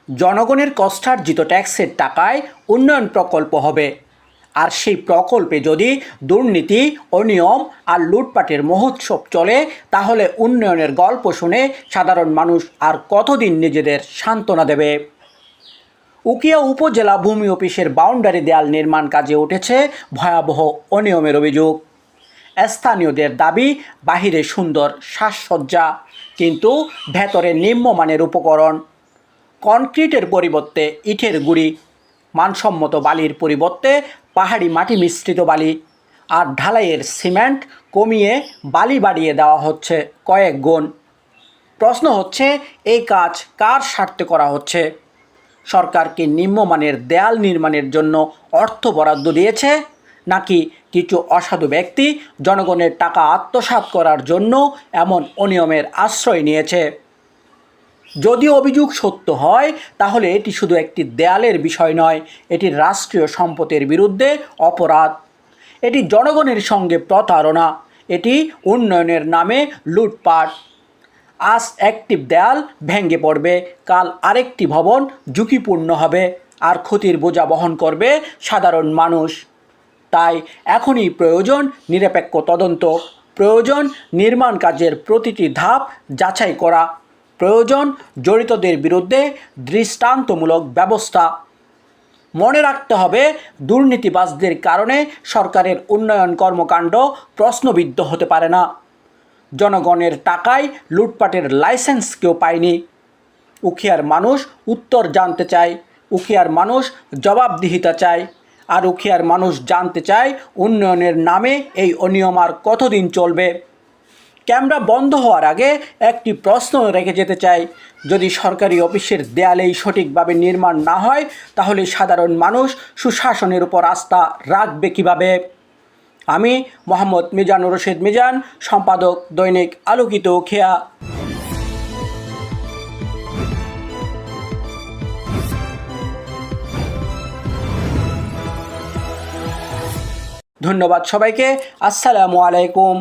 জনগণের কষ্টার্জিত ট্যাক্সের টাকায় উন্নয়ন প্রকল্প হবে, আর সেই প্রকল্পে যদি দুর্নীতি, অনিয়ম আর লুটপাটের মহোৎসব চলে, তাহলে উন্নয়নের গল্প শুনে সাধারণ মানুষ আর কতদিন নিজেদের সান্ত্বনা দেবে? উখিয়া উপজেলা ভূমি অফিসের বাউন্ডারি দেয়াল নির্মাণ কাজে উঠেছে ভয়াবহ অনিয়মের অভিযোগ। স্থানীয়দের দাবি, বাহিরে সুন্দর সাজসজ্জা, কিন্তু ভেতরে নিম্নমানের উপকরণ। কনক্রিটের পরিবর্তে ইটের গুঁড়ি, মানসম্মত বালির পরিবর্তে পাহাড়ি মাটি মিশ্রিত বালি, আর ঢালাইয়ের সিমেন্ট কমিয়ে বালি বাড়িয়ে দেওয়া হচ্ছে কয়েক গুণ। প্রশ্ন হচ্ছে, এই কাজ কার স্বার্থে করা হচ্ছে? সরকার কি নিম্নমানের দেয়াল নির্মাণের জন্য অর্থ বরাদ্দ দিয়েছে, নাকি কিছু অসাধু ব্যক্তি জনগণের টাকা আত্মসাৎ করার জন্য এমন অনিয়মের আশ্রয় নিয়েছে? যদি অভিযোগ সত্য হয়, তাহলে এটি শুধু একটি দেয়ালের বিষয় নয়, এটি রাষ্ট্রীয় সম্পদের বিরুদ্ধে অপরাধ। এটি জনগণের সঙ্গে প্রতারণা, এটি উন্নয়নের নামে লুটপাট। আজ একটি দেয়াল ভেঙে পড়বে, কাল আরেকটি ভবন ঝুঁকিপূর্ণ হবে, আর ক্ষতির বোঝা বহন করবে সাধারণ মানুষ। তাই এখনই প্রয়োজন নিরপেক্ষ তদন্ত, প্রয়োজন নির্মাণ কাজের প্রতিটি ধাপ যাচাই করা, প্রয়োজন জড়িতদের বিরুদ্ধে দৃষ্টান্তমূলক ব্যবস্থা। মনে রাখতে হবে, দুর্নীতিবাজদের কারণে সরকারের উন্নয়ন কর্মকাণ্ড প্রশ্নবিদ্ধ হতে পারে না। জনগণের টাকায় লুটপাটের লাইসেন্স কেউ পায়নি। উখিয়ার মানুষ উত্তর জানতে চায়, উখিয়ার মানুষ জবাবদিহিতা চায়, আর উখিয়ার মানুষ জানতে চায় উন্নয়নের নামে এই অনিয়ম আর কতদিন চলবে। ক্যামেরা বন্ধ হওয়ার আগে একটি প্রশ্ন রেখে যেতে চাই, যদি সরকারি অফিসের দেয়ালেই সঠিকভাবে নির্মাণ না হয়, তাহলে সাধারণ মানুষ সুশাসনের উপর আস্থা রাখবে কীভাবে? আমি মোহাম্মদ মিজানুর রশিদ মিজান, সম্পাদক, দৈনিক আলোকিত উখিয়া। ধন্যবাদ সবাইকে। আসসালামু আলাইকুম।